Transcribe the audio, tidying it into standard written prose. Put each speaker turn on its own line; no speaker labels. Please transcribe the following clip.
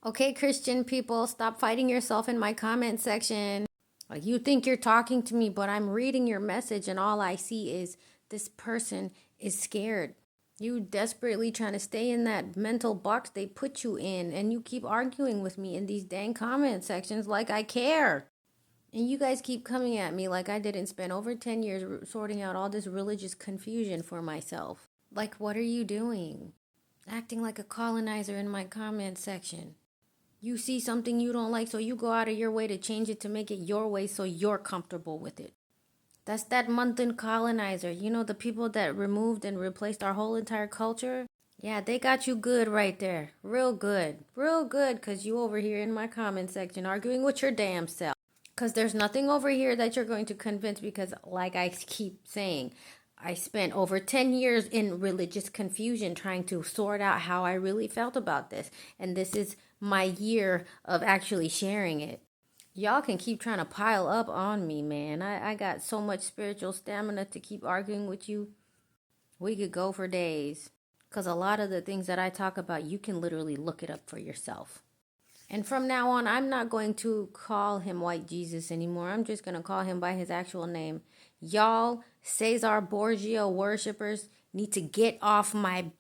Okay, Christian people, stop fighting yourself in my comment section. You think you're talking to me, but I'm reading your message, and all I see is this person is scared. You desperately trying to stay in that mental box they put you in, and you keep arguing with me in these dang comment sections like I care. And you guys keep coming at me like I didn't spend over 10 years sorting out all this religious confusion for myself. Like, what are you doing? Acting like a colonizer in my comment section. You see something you don't like, so you go out of your way to change it to make it your way so you're comfortable with it. That's that mountain colonizer. You know, the people that removed and replaced our whole entire culture? Yeah, they got you good right there. Real good. Real good, because you over here in my comment section arguing with your damn self. Because there's nothing over here that you're going to convince, because like I keep saying, I spent over 10 years in religious confusion trying to sort out how I really felt about this. And this is my year of actually sharing it. Y'all can keep trying to pile up on me, man. I got so much spiritual stamina to keep arguing with you. We could go for days. Because a lot of the things that I talk about, you can literally look it up for yourself. And from now on, I'm not going to call him White Jesus anymore. I'm just going to call him by his actual name. Y'all, Cesar Borgia worshippers, need to get off my